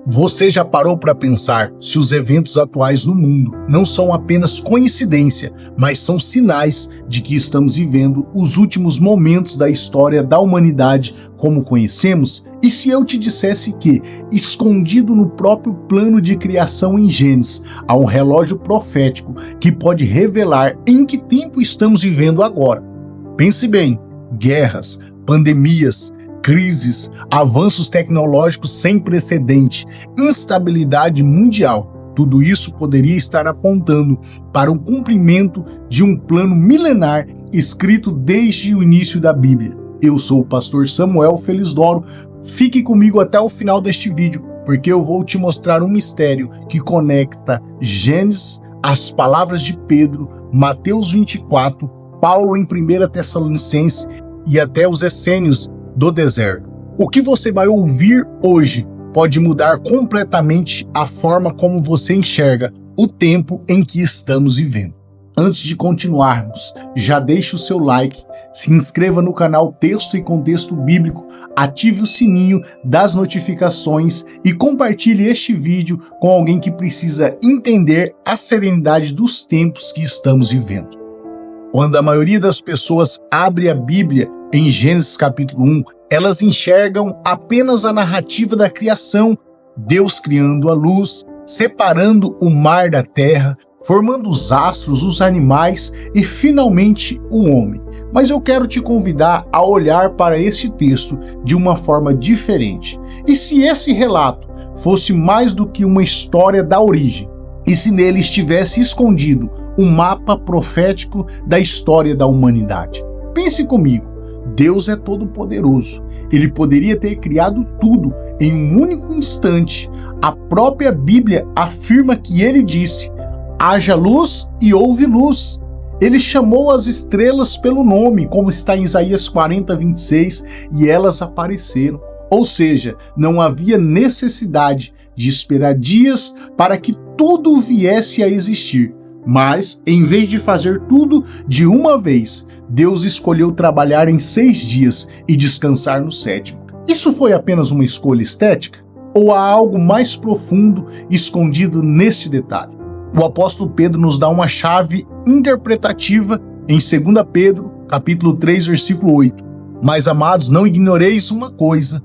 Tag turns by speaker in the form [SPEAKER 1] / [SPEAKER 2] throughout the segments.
[SPEAKER 1] Você já parou para pensar se os eventos atuais no mundo não são apenas coincidência, mas são sinais de que estamos vivendo os últimos momentos da história da humanidade como conhecemos? E se eu te dissesse que, escondido no próprio plano de criação em Gênesis, há um relógio profético que pode revelar em que tempo estamos vivendo agora? Pense bem: guerras, pandemias, crises, avanços tecnológicos sem precedente, instabilidade mundial. Tudo isso poderia estar apontando para o cumprimento de um plano milenar escrito desde o início da Bíblia. Eu sou o pastor Samuel Felisdoro. Fique comigo até o final deste vídeo, porque eu vou te mostrar um mistério que conecta Gênesis, as palavras de Pedro, Mateus 24, Paulo em 1 Tessalonicenses e até os essênios do deserto. O que você vai ouvir hoje pode mudar completamente a forma como você enxerga o tempo em que estamos vivendo. Antes de continuarmos, já deixe o seu like, se inscreva no canal Texto e Contexto Bíblico, ative o sininho das notificações e compartilhe este vídeo com alguém que precisa entender a serenidade dos tempos que estamos vivendo. Quando a maioria das pessoas abre a Bíblia em Gênesis capítulo 1, elas enxergam apenas a narrativa da criação, Deus criando a luz, separando o mar da terra, formando os astros, os animais e finalmente o homem. Mas eu quero te convidar a olhar para esse texto de uma forma diferente. E se esse relato fosse mais do que uma história da origem? E se nele estivesse escondido um mapa profético da história da humanidade? Pense comigo. Deus é todo-poderoso. Ele poderia ter criado tudo em um único instante. A própria Bíblia afirma que ele disse: haja luz e houve luz. Ele chamou as estrelas pelo nome, como está em Isaías 40:26, e elas apareceram. Ou seja, não havia necessidade de esperar dias para que tudo viesse a existir. Mas, em vez de fazer tudo de uma vez, Deus escolheu trabalhar em 6 dias e descansar no 7º. Isso foi apenas uma escolha estética? Ou há algo mais profundo escondido neste detalhe? O apóstolo Pedro nos dá uma chave interpretativa em 2 Pedro, capítulo 3, versículo 8. Mas, amados, não ignoreis uma coisa,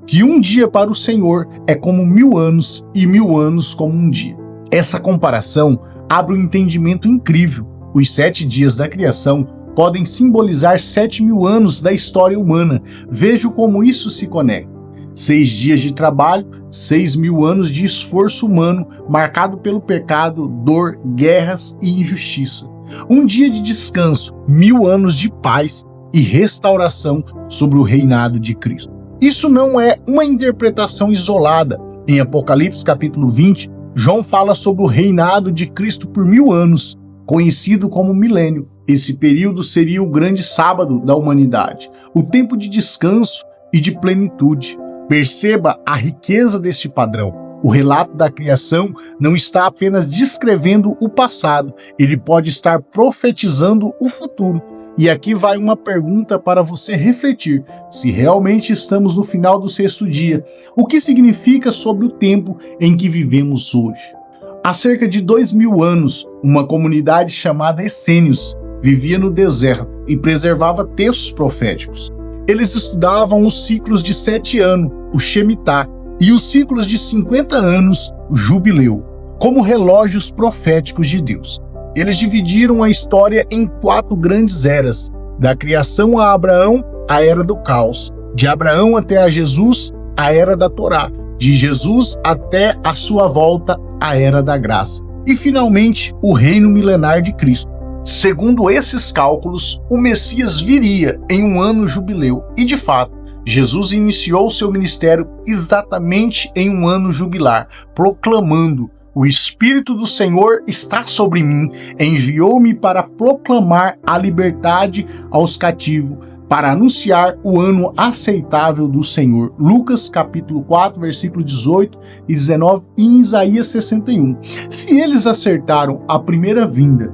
[SPEAKER 1] que um dia para o Senhor é como 1000 anos e 1000 anos como um dia. Essa comparação abre um entendimento incrível. Os 7 dias da criação podem simbolizar 7.000 anos da história humana. Veja como isso se conecta. 6 dias de trabalho, 6.000 anos de esforço humano, marcado pelo pecado, dor, guerras e injustiça. Um dia de descanso, 1000 anos de paz e restauração sobre o reinado de Cristo. Isso não é uma interpretação isolada. Em Apocalipse capítulo 20, João fala sobre o reinado de Cristo por 1000 anos, conhecido como milênio. Esse período seria o grande sábado da humanidade, o tempo de descanso e de plenitude. Perceba a riqueza deste padrão. O relato da criação não está apenas descrevendo o passado, ele pode estar profetizando o futuro. E aqui vai uma pergunta para você refletir: se realmente estamos no final do 6º dia, o que significa sobre o tempo em que vivemos hoje? Há cerca de 2000 anos, uma comunidade chamada essênios vivia no deserto e preservava textos proféticos. Eles estudavam os ciclos de 7 anos, o Shemitah, e os ciclos de 50 anos, o Jubileu, como relógios proféticos de Deus. Eles dividiram a história em 4 grandes eras: da criação a Abraão, a era do caos; de Abraão até a Jesus, a era da Torá; de Jesus até a sua volta, a era da graça; e finalmente o reino milenar de Cristo. Segundo esses cálculos, o Messias viria em um ano jubileu, e de fato, Jesus iniciou seu ministério exatamente em um ano jubilar, proclamando: o Espírito do Senhor está sobre mim, enviou-me para proclamar a liberdade aos cativos, para anunciar o ano aceitável do Senhor. Lucas capítulo 4, versículo 18 e 19 e em Isaías 61. Se eles acertaram a primeira vinda,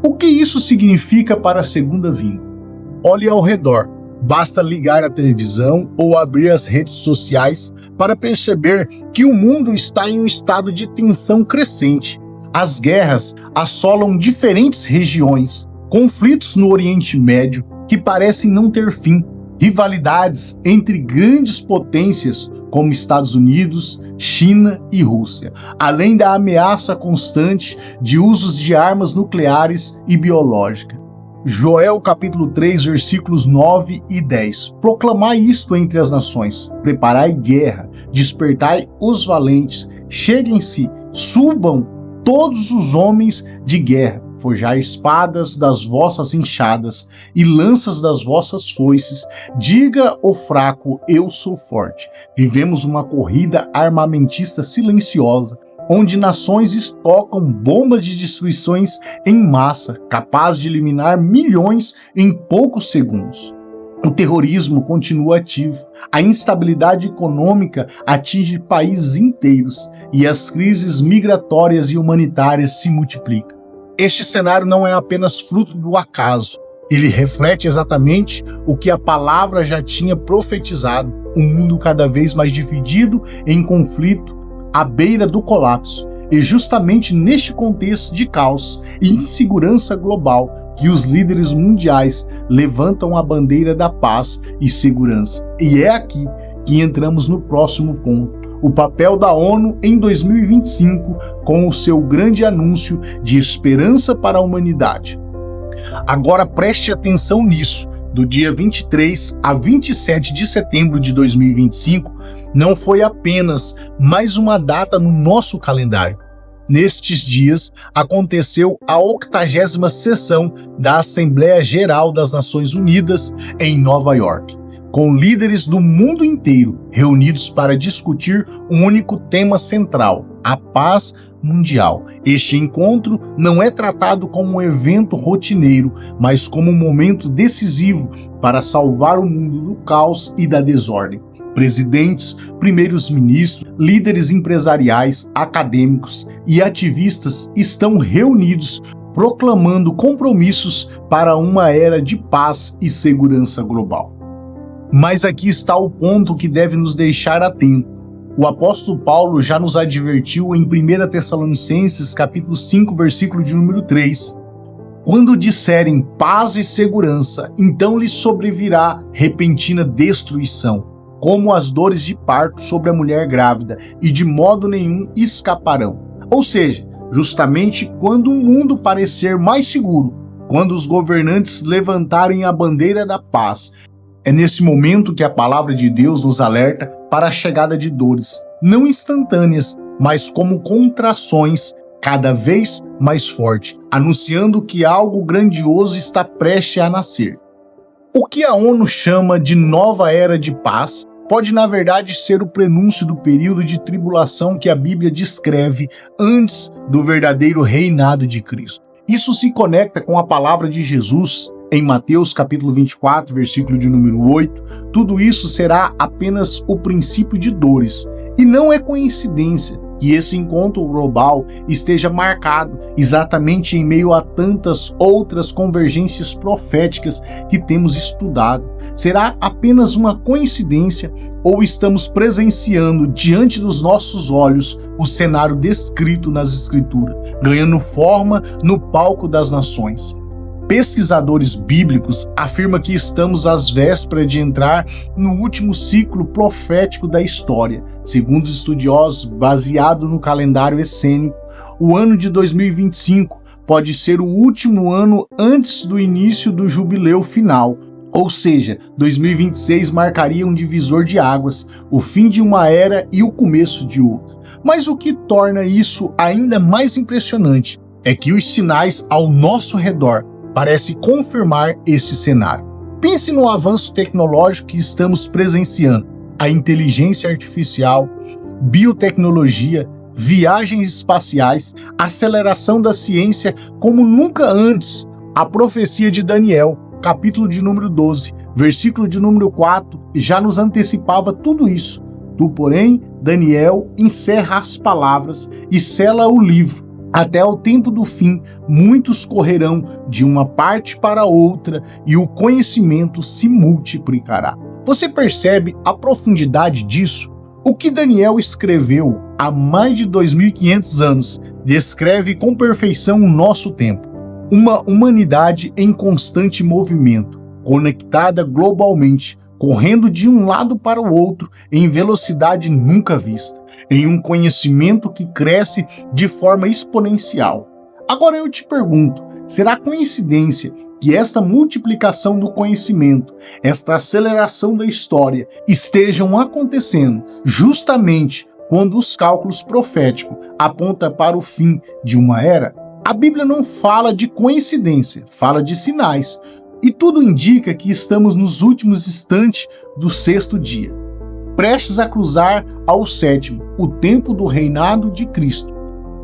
[SPEAKER 1] o que isso significa para a segunda vinda? Olhe ao redor. Basta ligar a televisão ou abrir as redes sociais para perceber que o mundo está em um estado de tensão crescente. As guerras assolam diferentes regiões, conflitos no Oriente Médio que parecem não ter fim, rivalidades entre grandes potências como Estados Unidos, China e Rússia, além da ameaça constante de usos de armas nucleares e biológicas. Joel capítulo 3, versículos 9 e 10. Proclamai isto entre as nações, preparai guerra, despertai os valentes, cheguem-se, subam todos os homens de guerra, forjai espadas das vossas enxadas e lanças das vossas foices, diga o fraco, eu sou forte. Vivemos uma corrida armamentista silenciosa, onde nações estocam bombas de destruições em massa, capaz de eliminar milhões em poucos segundos. O terrorismo continua ativo, a instabilidade econômica atinge países inteiros e as crises migratórias e humanitárias se multiplicam. Este cenário não é apenas fruto do acaso, ele reflete exatamente o que a palavra já tinha profetizado, um mundo cada vez mais dividido em conflito, à beira do colapso, e justamente neste contexto de caos e insegurança global que os líderes mundiais levantam a bandeira da paz e segurança. E é aqui que entramos no próximo ponto, o papel da ONU em 2025 com o seu grande anúncio de esperança para a humanidade. Agora preste atenção nisso. Do dia 23 a 27 de setembro de 2025, não foi apenas mais uma data no nosso calendário. Nestes dias, aconteceu a 80ª sessão da Assembleia Geral das Nações Unidas em Nova York, com líderes do mundo inteiro reunidos para discutir um único tema central, a paz mundial. Este encontro não é tratado como um evento rotineiro, mas como um momento decisivo para salvar o mundo do caos e da desordem. Presidentes, primeiros ministros, líderes empresariais, acadêmicos e ativistas estão reunidos proclamando compromissos para uma era de paz e segurança global. Mas aqui está o ponto que deve nos deixar atentos. O apóstolo Paulo já nos advertiu em 1 Tessalonicenses capítulo 5, versículo de número 3. Quando disserem paz e segurança, então lhes sobrevirá repentina destruição, como as dores de parto sobre a mulher grávida, e de modo nenhum escaparão. Ou seja, justamente quando o mundo parecer mais seguro, quando os governantes levantarem a bandeira da paz, é nesse momento que a palavra de Deus nos alerta para a chegada de dores, não instantâneas, mas como contrações cada vez mais fortes, anunciando que algo grandioso está prestes a nascer. O que a ONU chama de nova era de paz pode, na verdade, ser o prenúncio do período de tribulação que a Bíblia descreve antes do verdadeiro reinado de Cristo. Isso se conecta com a palavra de Jesus em Mateus capítulo 24, versículo de número 8. Tudo isso será apenas o princípio de dores, e não é coincidência que esse encontro global esteja marcado exatamente em meio a tantas outras convergências proféticas que temos estudado. Será apenas uma coincidência ou estamos presenciando diante dos nossos olhos o cenário descrito nas Escrituras, ganhando forma no palco das nações? Pesquisadores bíblicos afirmam que estamos às vésperas de entrar no último ciclo profético da história. Segundo os estudiosos, baseado no calendário essênico, o ano de 2025 pode ser o último ano antes do início do jubileu final. Ou seja, 2026 marcaria um divisor de águas, o fim de uma era e o começo de outra. Mas o que torna isso ainda mais impressionante é que os sinais ao nosso redor parece confirmar esse cenário. Pense no avanço tecnológico que estamos presenciando: a inteligência artificial, biotecnologia, viagens espaciais, aceleração da ciência como nunca antes. A profecia de Daniel, capítulo de número 12, versículo de número 4, já nos antecipava tudo isso. Tu, porém, Daniel, encerra as palavras e sela o livro, Até o tempo do fim, muitos correrão de uma parte para outra e o conhecimento se multiplicará. Você percebe a profundidade disso? O que Daniel escreveu há mais de 2.500 anos descreve com perfeição o nosso tempo. Uma humanidade em constante movimento, conectada globalmente, correndo de um lado para o outro em velocidade nunca vista, em um conhecimento que cresce de forma exponencial. Agora eu te pergunto, será coincidência que esta multiplicação do conhecimento, esta aceleração da história estejam acontecendo justamente quando os cálculos proféticos apontam para o fim de uma era? A Bíblia não fala de coincidência, fala de sinais. E tudo indica que estamos nos últimos instantes do 6º dia, prestes a cruzar ao 7º, o tempo do reinado de Cristo.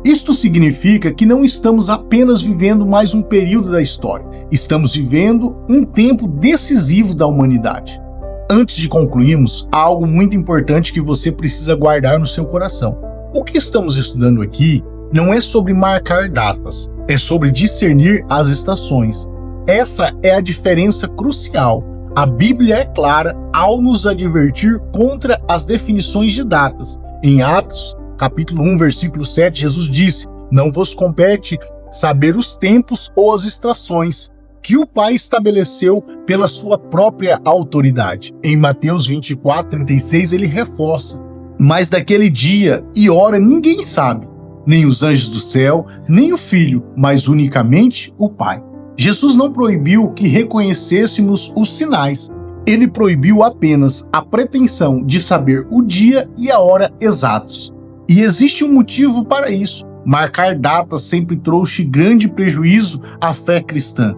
[SPEAKER 1] Isto significa que não estamos apenas vivendo mais um período da história, estamos vivendo um tempo decisivo da humanidade. Antes de concluirmos, há algo muito importante que você precisa guardar no seu coração. O que estamos estudando aqui não é sobre marcar datas, é sobre discernir as estações. Essa é a diferença crucial. A Bíblia é clara ao nos advertir contra as definições de datas. Em Atos, capítulo 1, versículo 7, Jesus disse: "Não vos compete saber os tempos ou as estações que o Pai estabeleceu pela sua própria autoridade." Em Mateus 24:36 ele reforça: "Mas daquele dia e hora ninguém sabe, nem os anjos do céu, nem o Filho, mas unicamente o Pai." Jesus não proibiu que reconhecêssemos os sinais. Ele proibiu apenas a pretensão de saber o dia e a hora exatos. E existe um motivo para isso. Marcar datas sempre trouxe grande prejuízo à fé cristã.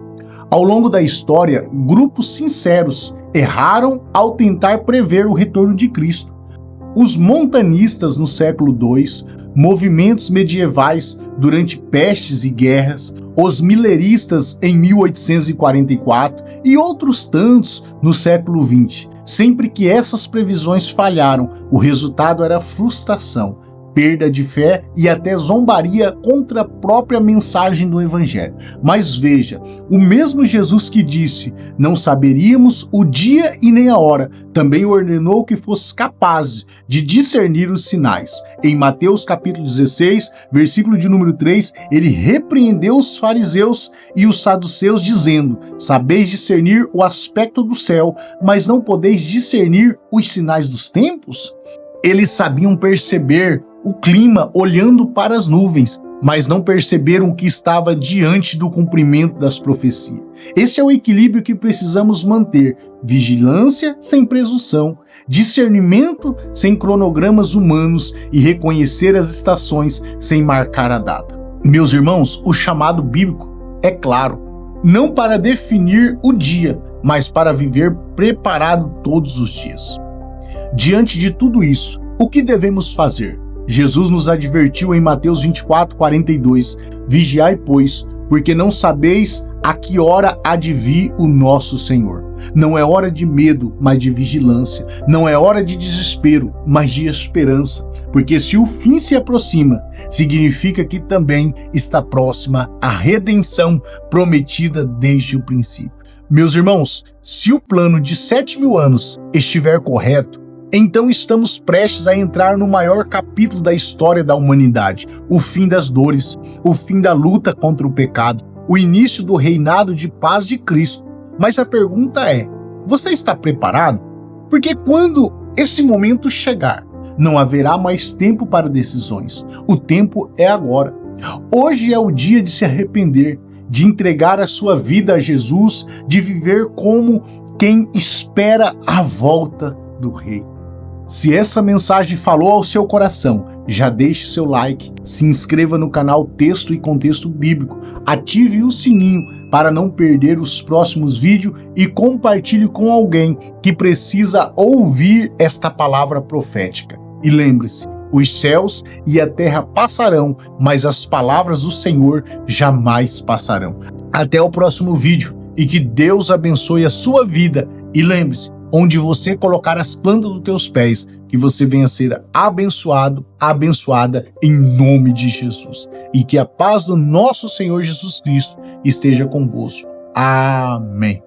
[SPEAKER 1] Ao longo da história, grupos sinceros erraram ao tentar prever o retorno de Cristo. Os montanistas no século II, movimentos medievais durante pestes e guerras, os mileristas em 1844 e outros tantos no século XX. Sempre que essas previsões falharam, o resultado era frustração, perda de fé e até zombaria contra a própria mensagem do Evangelho. Mas veja, o mesmo Jesus que disse: "Não saberíamos o dia e nem a hora", também ordenou que fosse capaz de discernir os sinais. Em Mateus capítulo 16, versículo de número 3, ele repreendeu os fariseus e os saduceus dizendo: "Sabeis discernir o aspecto do céu, mas não podeis discernir os sinais dos tempos?" Eles sabiam perceber o clima olhando para as nuvens, mas não perceberam que estava diante do cumprimento das profecias. Esse é o equilíbrio que precisamos manter: vigilância sem presunção, discernimento sem cronogramas humanos e reconhecer as estações sem marcar a data. Meus irmãos, o chamado bíblico é claro: não para definir o dia, mas para viver preparado todos os dias. Diante de tudo isso, o que devemos fazer? Jesus nos advertiu em Mateus 24:42, "Vigiai, pois, porque não sabeis a que hora há de vir o nosso Senhor." Não é hora de medo, mas de vigilância. Não é hora de desespero, mas de esperança. Porque se o fim se aproxima, significa que também está próxima a redenção prometida desde o princípio. Meus irmãos, se o plano de 7.000 anos estiver correto, então estamos prestes a entrar no maior capítulo da história da humanidade: o fim das dores, o fim da luta contra o pecado, o início do reinado de paz de Cristo. Mas a pergunta é: você está preparado? Porque quando esse momento chegar, não haverá mais tempo para decisões. O tempo é agora. Hoje é o dia de se arrepender, de entregar a sua vida a Jesus, de viver como quem espera a volta do Rei. Se essa mensagem falou ao seu coração, já deixe seu like, se inscreva no canal Texto e Contexto Bíblico, ative o sininho para não perder os próximos vídeos e compartilhe com alguém que precisa ouvir esta palavra profética. E lembre-se, os céus e a terra passarão, mas as palavras do Senhor jamais passarão. Até o próximo vídeo e que Deus abençoe a sua vida. E lembre-se, onde você colocar as plantas dos teus pés, que você venha a ser abençoado, abençoada em nome de Jesus. E que a paz do nosso Senhor Jesus Cristo esteja convosco. Amém.